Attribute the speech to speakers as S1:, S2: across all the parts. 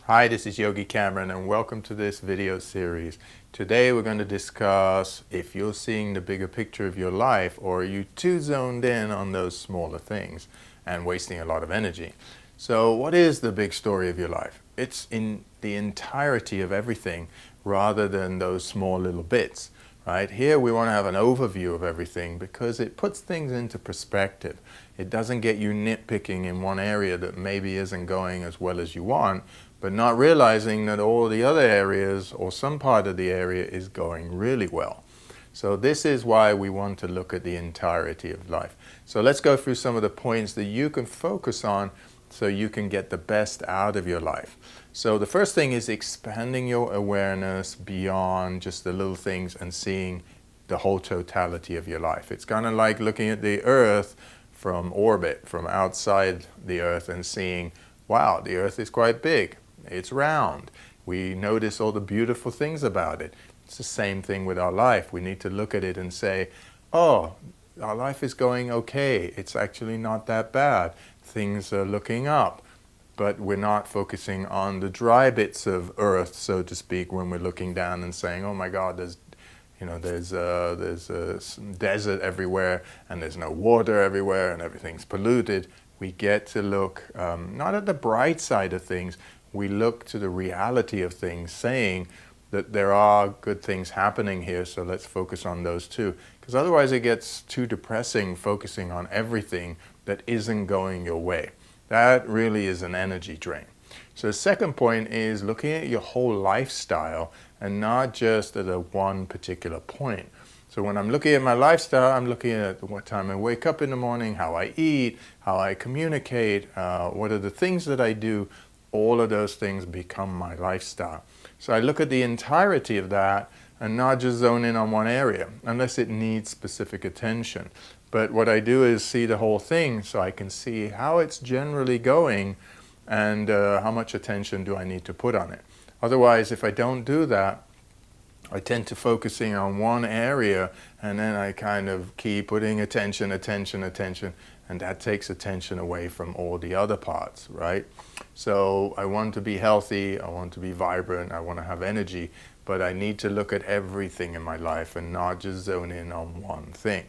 S1: Hi, this is Yogi Cameron and welcome to this video series. Today we're going to discuss if you're seeing the bigger picture of your life or are you too zoned in on those smaller things and wasting a lot of energy. So what is the big story of your life? It's in the entirety of everything rather than those small little bits. Right? Here we want to have an overview of everything because it puts things into perspective. It doesn't get you nitpicking in one area that maybe isn't going as well as you want, but not realizing that all the other areas or some part of the area is going really well. So this is why we want to look at the entirety of life. So let's go through some of the points that you can focus on so you can get the best out of your life. So the first thing is expanding your awareness beyond just the little things and seeing the whole totality of your life. It's kind of like looking at the Earth from orbit, from outside the Earth and seeing, wow, the Earth is quite big. It's round. We notice all the beautiful things about it. It's the same thing with our life. We need to look at it and say, oh, our life is going okay. It's actually not that bad. Things are looking up. But we're not focusing on the dry bits of earth, so to speak, when we're looking down and saying, oh my God, there's desert everywhere and there's no water everywhere and everything's polluted. We get to look not at the bright side of things, we look to the reality of things, saying that there are good things happening here, so let's focus on those too. Because otherwise it gets too depressing focusing on everything that isn't going your way. That really is an energy drain. So the second point is looking at your whole lifestyle and not just at a one particular point. So when I'm looking at my lifestyle, I'm looking at what time I wake up in the morning, how I eat, how I communicate, what are the things that I do. All of those things become my lifestyle. So I look at the entirety of that and not just zone in on one area, unless it needs specific attention. But what I do is see the whole thing so I can see how it's generally going and how much attention do I need to put on it. Otherwise, if I don't do that, I tend to focusing on one area and then I kind of keep putting attention, and that takes attention away from all the other parts, right? So I want to be healthy, I want to be vibrant, I want to have energy, but I need to look at everything in my life and not just zone in on one thing.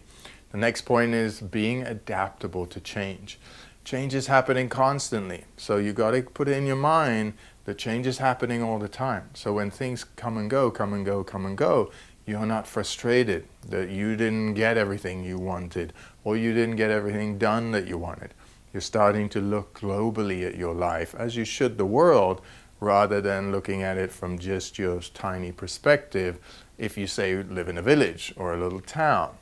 S1: The next point is being adaptable to change. Change is happening constantly, so you got to put it in your mind that change is happening all the time. So when things come and go, you're not frustrated that you didn't get everything you wanted or you didn't get everything done that you wanted. You're starting to look globally at your life, as you should the world, rather than looking at it from just your tiny perspective if you say you live in a village or a little town.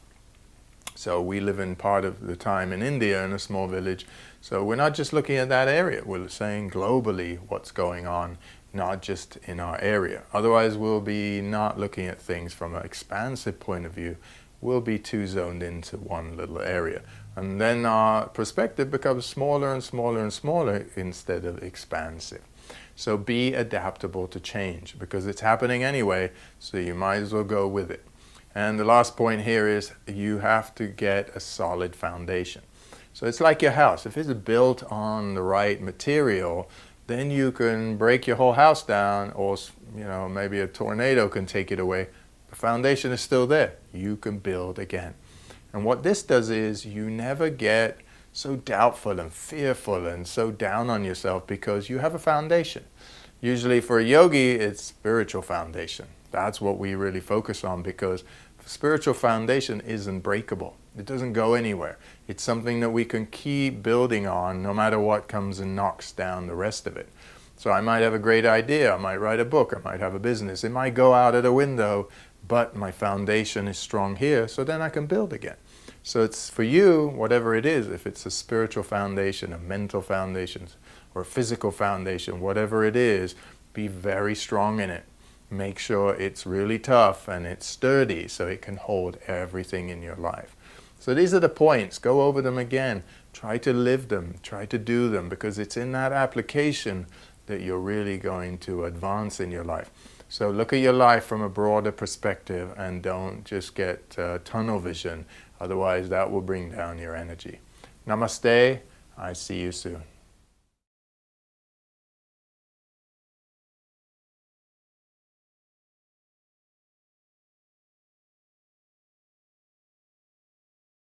S1: So we live in part of the time in India in a small village. So we're not just looking at that area. We're saying globally what's going on, not just in our area. Otherwise we'll be not looking at things from an expansive point of view. We'll be too zoned into one little area. And then our perspective becomes smaller and smaller and smaller instead of expansive. So be adaptable to change because it's happening anyway, so you might as well go with it. And the last point here is you have to get a solid foundation. So it's like your house. If it's built on the right material, then you can break your whole house down or maybe a tornado can take it away. The foundation is still there. You can build again. And what this does is you never get so doubtful and fearful and so down on yourself because you have a foundation. Usually for a yogi, it's spiritual foundation. That's what we really focus on because spiritual foundation isn't breakable. It doesn't go anywhere. It's something that we can keep building on no matter what comes and knocks down the rest of it. So I might have a great idea, I might write a book, I might have a business. It might go out of the window, but my foundation is strong here, so then I can build again. So it's for you, whatever it is, if it's a spiritual foundation, a mental foundation, or a physical foundation, whatever it is, be very strong in it. Make sure it's really tough and it's sturdy so it can hold everything in your life. So these are the points. Go over them again. Try to live them. Try to do them because it's in that application that you're really going to advance in your life. So look at your life from a broader perspective and don't just get tunnel vision. Otherwise that will bring down your energy. Namaste. I see you soon.